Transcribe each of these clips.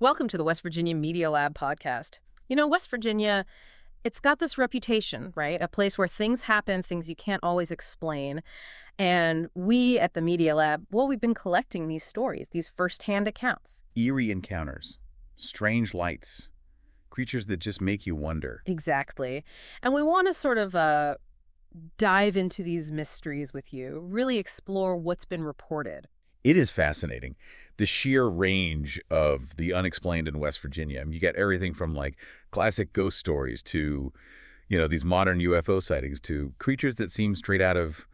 Welcome to the West Virginia Media Lab podcast. West Virginia, it's got this reputation, right? A place where things happen, things you can't always explain. And we at the Media Lab, well, we've been collecting these stories, these firsthand accounts. Eerie encounters, strange lights, creatures that just make you wonder. Exactly. And we want to sort of dive into these mysteries with you, really explore what's been reported. It is fascinating, the sheer range of the unexplained in West Virginia. I mean, you get everything from like classic ghost stories to, these modern UFO sightings to creatures that seem straight out of,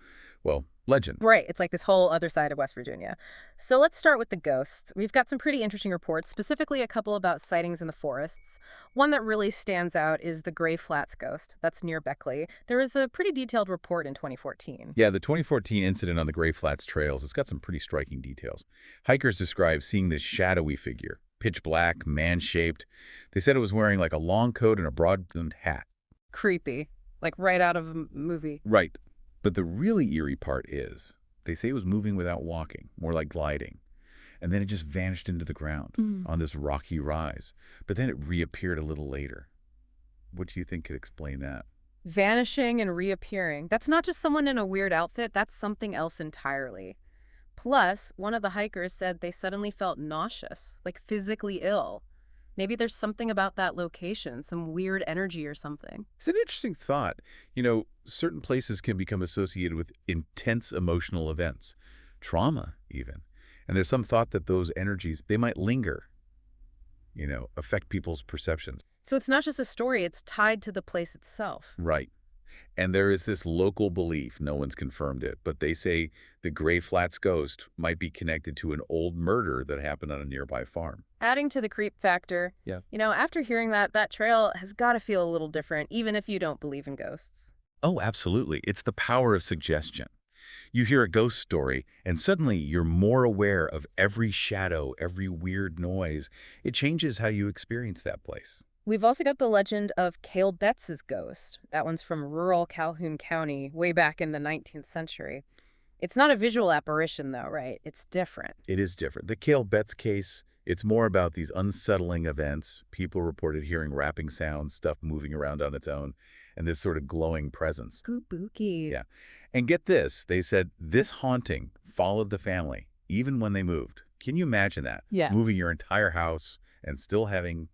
well, legend. Right. It's like this whole other side of West Virginia. So let's start with the ghosts. We've got some pretty interesting reports, specifically a couple about sightings in the forests. One that really stands out is the Gray Flats ghost. That's near Beckley. There was a pretty detailed report in 2014. Yeah, the 2014 incident on the Gray Flats trails, it's got some pretty striking details. Hikers described seeing this shadowy figure, pitch black, man-shaped. They said it was wearing like a long coat and a broad-brimmed hat. Creepy. Like right out of a movie. Right. But the really eerie part is, they say it was moving without walking, more like gliding. And then it just vanished into the ground on this rocky rise. But then it reappeared a little later. What do you think could explain that? Vanishing and reappearing. That's not just someone in a weird outfit, that's something else entirely. Plus, one of the hikers said they suddenly felt nauseous, like physically ill. Maybe there's something about that location, some weird energy or something. It's an interesting thought. Certain places can become associated with intense emotional events, trauma even. And there's some thought that those energies, they might linger, affect people's perceptions. So it's not just a story, it's tied to the place itself. Right. And there is this local belief, no one's confirmed it, but they say the Gray Flats ghost might be connected to an old murder that happened on a nearby farm. Adding to the creep factor, Yeah. After hearing that trail has got to feel a little different, even if you don't believe in ghosts. Oh, absolutely. It's the power of suggestion. You hear a ghost story, and suddenly you're more aware of every shadow, every weird noise. It changes how you experience that place. We've also got the legend of Cale Betts's ghost. That one's from rural Calhoun County, way back in the 19th century. It's not a visual apparition, though, right? It's different. It is different. The Cale Betts case, it's more about these unsettling events. People reported hearing rapping sounds, stuff moving around on its own, and this sort of glowing presence. Spooky. Yeah. And get this, they said this haunting followed the family, even when they moved. Can you imagine that? Yeah. Moving your entire house and still having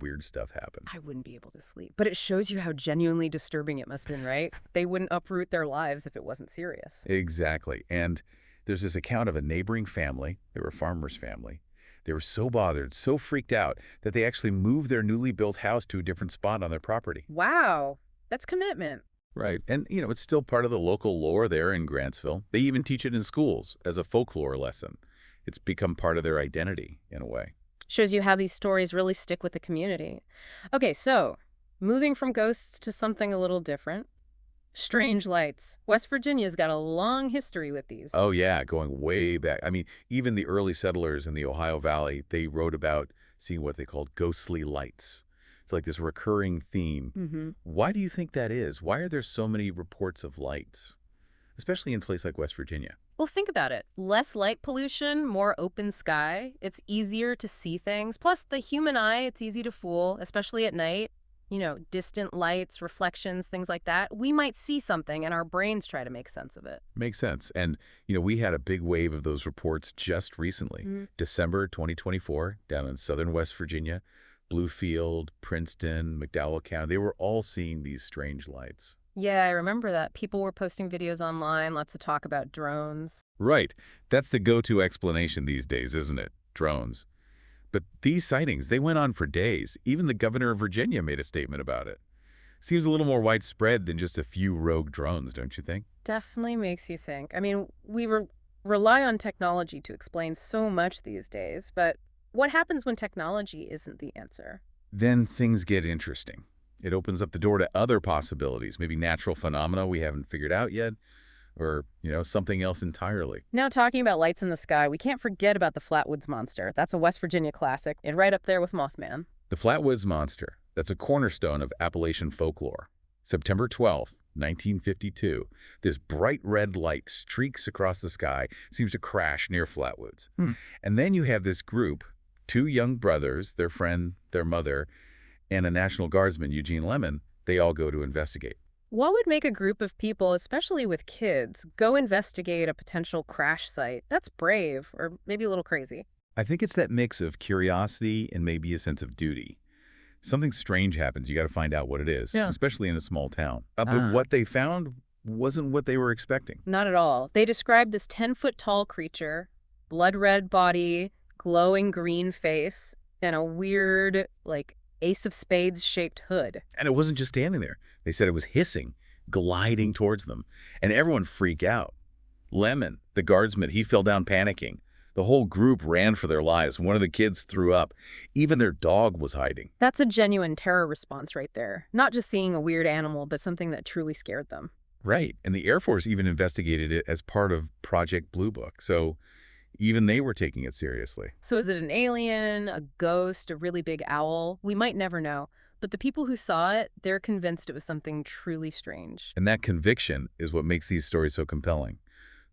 weird stuff happen. I wouldn't be able to sleep. But it shows you how genuinely disturbing it must have been, right? They wouldn't uproot their lives if it wasn't serious. Exactly. And there's this account of a neighboring family. They were a farmer's family. They were so bothered, so freaked out, that they actually moved their newly built house to a different spot on their property. Wow. That's commitment. Right. And, it's still part of the local lore there in Grantsville. They even teach it in schools as a folklore lesson. It's become part of their identity, in a way. Shows you how these stories really stick with the community. Okay, so moving from ghosts to something a little different. Strange lights. West Virginia's got a long history with these. Oh, yeah, going way back. I mean, even the early settlers in the Ohio Valley, they wrote about seeing what they called ghostly lights. It's like this recurring theme. Why do you think that is? Why are there so many reports of lights, especially in a place like West Virginia? Well, think about it. Less light pollution, more open sky. It's easier to see things. Plus, the human eye, it's easy to fool, especially at night. Distant lights, reflections, things like that. We might see something and our brains try to make sense of it. Makes sense. And, we had a big wave of those reports just recently. December 2024, down in southern West Virginia, Bluefield, Princeton, McDowell County, they were all seeing these strange lights. Yeah, I remember that. People were posting videos online, lots of talk about drones. Right. That's the go-to explanation these days, isn't it? Drones. But these sightings, they went on for days. Even the governor of Virginia made a statement about it. Seems a little more widespread than just a few rogue drones, don't you think? Definitely makes you think. I mean, we rely on technology to explain so much these days, but what happens when technology isn't the answer? Then things get interesting. It opens up the door to other possibilities, maybe natural phenomena we haven't figured out yet, or, something else entirely. Now, talking about lights in the sky, we can't forget about the Flatwoods Monster. That's a West Virginia classic, and right up there with Mothman. The Flatwoods Monster, that's a cornerstone of Appalachian folklore. September 12th, 1952, this bright red light streaks across the sky, seems to crash near Flatwoods. And then you have this group, Two young brothers, their friend, their mother, and a National Guardsman, Eugene Lemon, they all go to investigate. What would make a group of people, especially with kids, go investigate a potential crash site? That's brave, or maybe a little crazy. I think it's that mix of curiosity and maybe a sense of duty. Something strange happens, you got to find out what it is, Yeah. especially in a small town. But what they found wasn't what they were expecting. Not at all. They described this 10-foot-tall creature, blood-red body, glowing green face, and a weird, like, ace of spades shaped hood. And it wasn't just standing there. They said it was hissing, gliding towards them. And everyone freaked out. Lemon, the guardsman, he fell down panicking. The whole group ran for their lives. One of the kids threw up. Even their dog was hiding. That's a genuine terror response right there. Not just seeing a weird animal, but something that truly scared them. Right. And the Air Force even investigated it as part of Project Blue Book. So even they were taking it seriously. So is it an alien, a ghost, a really big owl? We might never know. But the people who saw it, they're convinced it was something truly strange. And that conviction is what makes these stories so compelling.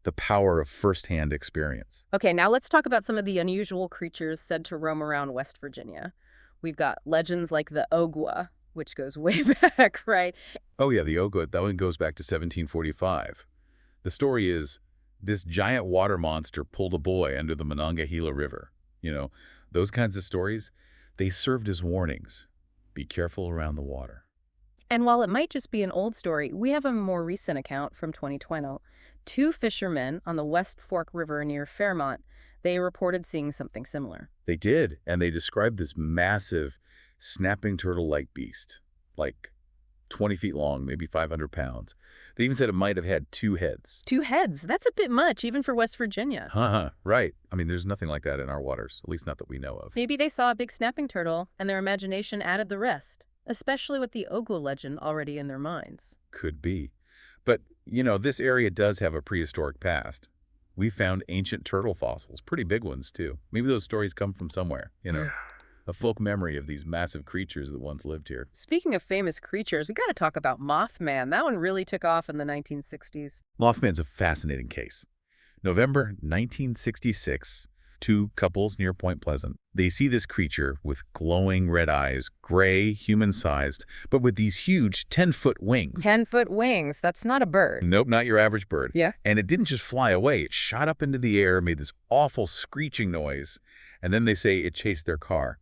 The power of firsthand experience. Okay, now let's talk about some of the unusual creatures said to roam around West Virginia. We've got legends like the Ogwa, which goes way back, right? Oh yeah, the Ogo, that one goes back to 1745. The story is this giant water monster pulled a boy under the Monongahela River. You know, those kinds of stories, they served as warnings. Be careful around the water. And while it might just be an old story, we have a more recent account from 2020. Two fishermen on the West Fork River near Fairmont, they reported seeing something similar. They did, and they described this massive snapping turtle-like beast, like 20 feet long, maybe 500 pounds. They even said it might have had two heads. Two heads, that's a bit much, even for West Virginia. Right. I mean, there's nothing like that in our waters, at least not that we know of. Maybe they saw a big snapping turtle, and their imagination added the rest, especially with the Ogwa legend already in their minds. Could be. But, you know, this area does have a prehistoric past. We found ancient turtle fossils, pretty big ones, too. Maybe those stories come from somewhere, you know, a folk memory of these massive creatures that once lived here. Speaking of famous creatures, we got to talk about Mothman. That one really took off in the 1960s. Mothman's a fascinating case. November 1966, two couples near Point Pleasant. They see this creature with glowing red eyes, gray, human-sized, but with these huge 10-foot wings. 10-foot wings. That's not a bird. Nope, not your average bird. Yeah. And it didn't just fly away. It shot up into the air, made this awful screeching noise, and then they say it chased their car.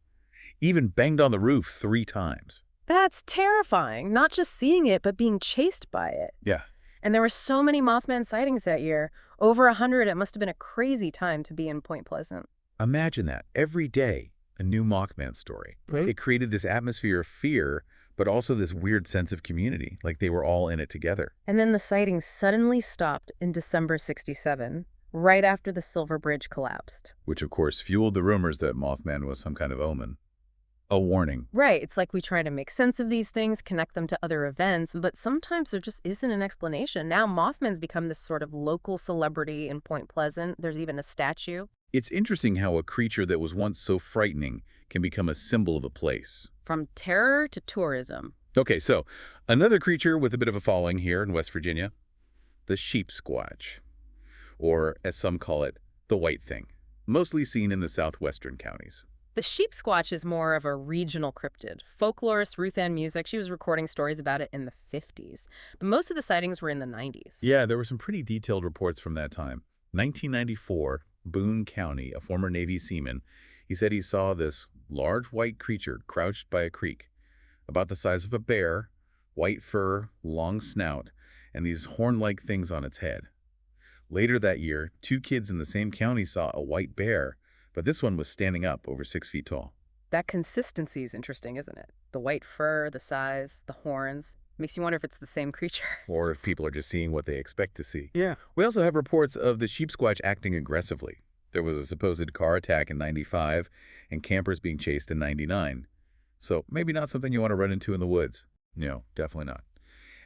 Even banged on the roof 3 times. That's terrifying. Not just seeing it, but being chased by it. Yeah. And there were so many Mothman sightings that year. Over 100, it must have been a crazy time to be in Point Pleasant. Imagine that. Every day, a new Mothman story. Right. It created this atmosphere of fear, but also this weird sense of community, like they were all in it together. And then the sightings suddenly stopped in December 67, right after the Silver Bridge collapsed. Which, of course, fueled the rumors that Mothman was some kind of omen. A warning. Right. It's like we try to make sense of these things, connect them to other events, but sometimes there just isn't an explanation. Now Mothman's become this sort of local celebrity in Point Pleasant. There's even a statue. It's interesting how a creature that was once so frightening can become a symbol of a place. From terror to tourism. Okay, so another creature with a bit of a following here in West Virginia, the Sheepsquatch, or as some call it, the white thing, mostly seen in the southwestern counties. The Sheepsquatch is more of a regional cryptid. Folklorist Ruth Ann Music, she was recording stories about it in the 50s. But most of the sightings were in the 90s. Yeah, there were some pretty detailed reports from that time. 1994, Boone County, a former Navy seaman, he said he saw this large white creature crouched by a creek, about the size of a bear, white fur, long snout, and these horn-like things on its head. Later that year, 2 kids in the same county saw a white bear, but this one was standing up over 6 feet tall. That consistency is interesting, isn't it? The white fur, the size, the horns. Makes you wonder if it's the same creature. Or if people are just seeing what they expect to see. Yeah. We also have reports of the Sheepsquatch acting aggressively. There was a supposed car attack in 95 and campers being chased in 99. So maybe not something you want to run into in the woods. No, definitely not.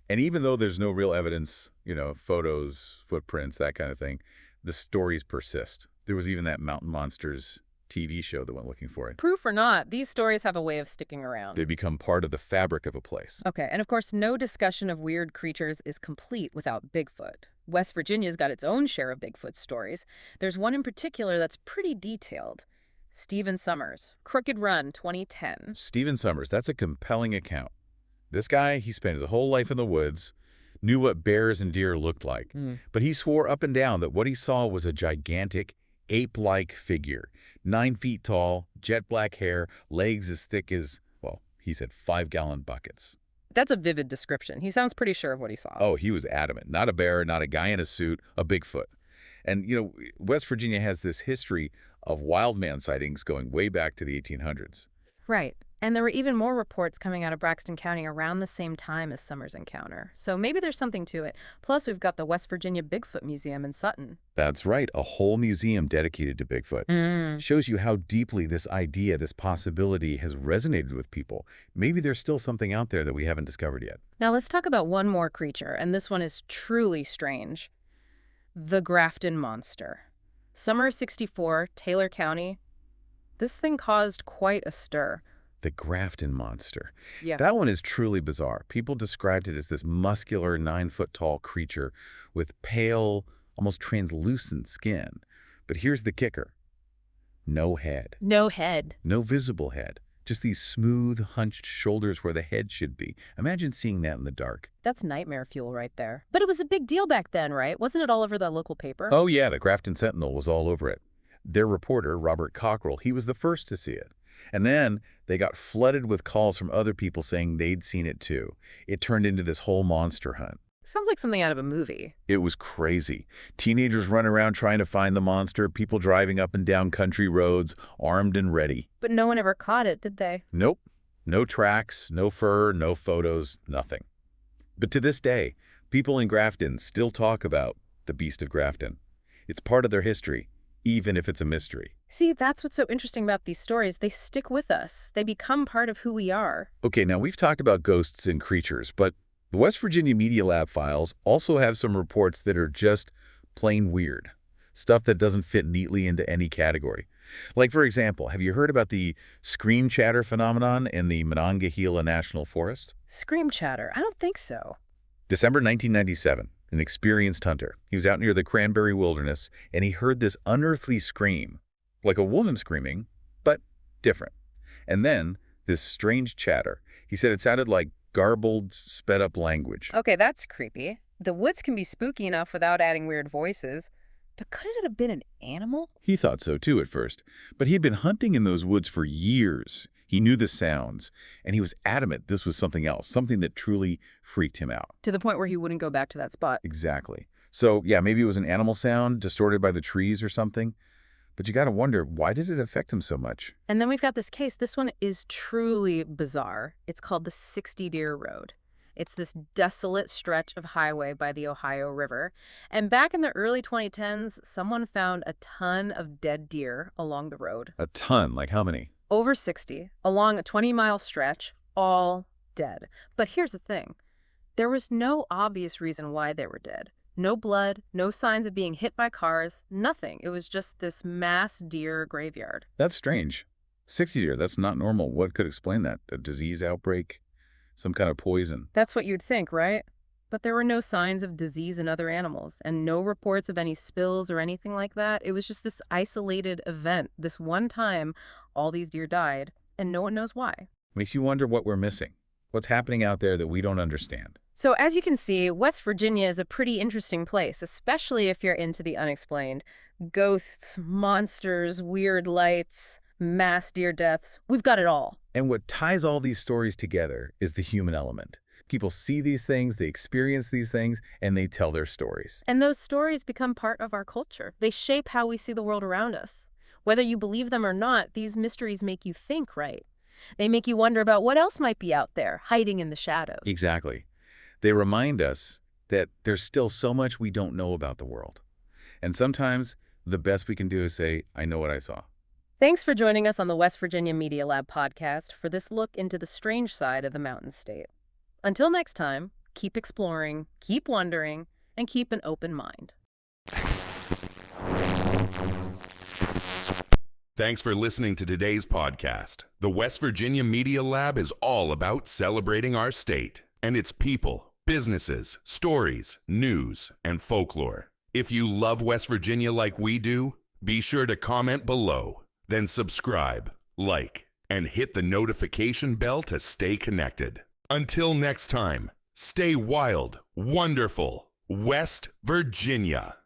And even though there's no real evidence, you know, photos, footprints, that kind of thing, the stories persist. There was even that Mountain Monsters TV show that went looking for it. Proof or not, these stories have a way of sticking around. They become part of the fabric of a place. Okay, and of course, no discussion of weird creatures is complete without Bigfoot. West Virginia's got its own share of Bigfoot stories. There's one in particular that's pretty detailed. Stephen Summers, Crooked Run, 2010. Stephen Summers, that's a compelling account. This guy, he spent his whole life in the woods, knew what bears and deer looked like, but he swore up and down that what he saw was a gigantic, ape-like figure, 9 feet tall, jet black hair, legs as thick as, well, he said 5-gallon buckets. That's a vivid description. He sounds pretty sure of what he saw. Oh, he was adamant. Not a bear, not a guy in a suit, a Bigfoot. And, West Virginia has this history of wild man sightings going way back to the 1800s. Right. And there were even more reports coming out of Braxton County around the same time as Summers' encounter. So maybe there's something to it. Plus, we've got the West Virginia Bigfoot Museum in Sutton. That's right. A whole museum dedicated to Bigfoot. Shows you how deeply this idea, this possibility has resonated with people. Maybe there's still something out there that we haven't discovered yet. Now let's talk about one more creature, and this one is truly strange. The Grafton Monster. Summer of '64, Taylor County. This thing caused quite a stir. The Grafton Monster. Yeah. That one is truly bizarre. People described it as this muscular 9-foot-tall creature with pale, almost translucent skin. But here's the kicker. No head. No head. No visible head. Just these smooth, hunched shoulders where the head should be. Imagine seeing that in the dark. That's nightmare fuel right there. But it was a big deal back then, right? Wasn't it all over the local paper? Oh yeah, the Grafton Sentinel was all over it. Their reporter, Robert Cockrell, he was the first to see it. And then they got flooded with calls from other people saying they'd seen it too. It turned into this whole monster hunt. Sounds like something out of a movie. It was crazy. Teenagers run around trying to find the monster, people driving up and down country roads, armed and ready. But no one ever caught it, did they? Nope. No tracks, no fur, no photos, nothing. But to this day, people in Grafton still talk about the Beast of Grafton. It's part of their history, even if it's a mystery. See, that's what's so interesting about these stories. They stick with us. They become part of who we are. Okay, now we've talked about ghosts and creatures, but the West Virginia Media Lab files also have some reports that are just plain weird. Stuff that doesn't fit neatly into any category. Like, for example, have you heard about the scream chatter phenomenon in the Monongahela National Forest? Scream chatter? I don't think so. December 1997, an experienced hunter. He was out near the Cranberry Wilderness, and he heard this unearthly scream, like a woman screaming, but different. And then this strange chatter. He said it sounded like garbled, sped-up language. Okay, that's creepy. The woods can be spooky enough without adding weird voices. But couldn't it have been an animal? He thought so too at first, but he'd been hunting in those woods for years. He knew the sounds, and he was adamant this was something else, something that truly freaked him out. To the point where he wouldn't go back to that spot. Exactly. So, yeah, maybe it was an animal sound, distorted by the trees or something. But you got to wonder, why did it affect him so much? And then we've got this case. This one is truly bizarre. It's called the 60 Deer Road. It's this desolate stretch of highway by the Ohio River. And back in the early 2010s, someone found a ton of dead deer along the road. A ton? Like how many? Over 60, along a 20-mile stretch, all dead. But here's the thing. There was no obvious reason why they were dead. No blood, no signs of being hit by cars, nothing. It was just this mass deer graveyard. That's strange. 60 deer, that's not normal. What could explain that? A disease outbreak? Some kind of poison? That's what you'd think, right? But there were no signs of disease in other animals, and no reports of any spills or anything like that. It was just this isolated event. This one time, all these deer died, and no one knows why. Makes you wonder what we're missing. What's happening out there that we don't understand? So as you can see, West Virginia is a pretty interesting place, especially if you're into the unexplained. Ghosts, monsters, weird lights, mass deer deaths. We've got it all. And what ties all these stories together is the human element. People see these things, they experience these things, and they tell their stories. And those stories become part of our culture. They shape how we see the world around us. Whether you believe them or not, these mysteries make you think, right? They make you wonder about what else might be out there, hiding in the shadows. Exactly. They remind us that there's still so much we don't know about the world. And sometimes the best we can do is say, I know what I saw. Thanks for joining us on the West Virginia Media Lab podcast for this look into the strange side of the Mountain State. Until next time, keep exploring, keep wondering, and keep an open mind. Thanks for listening to today's podcast. The West Virginia Media Lab is all about celebrating our state and its people, businesses, stories, news, and folklore. If you love West Virginia like we do, be sure to comment below. Then subscribe, like, and hit the notification bell to stay connected. Until next time, stay wild, wonderful, West Virginia.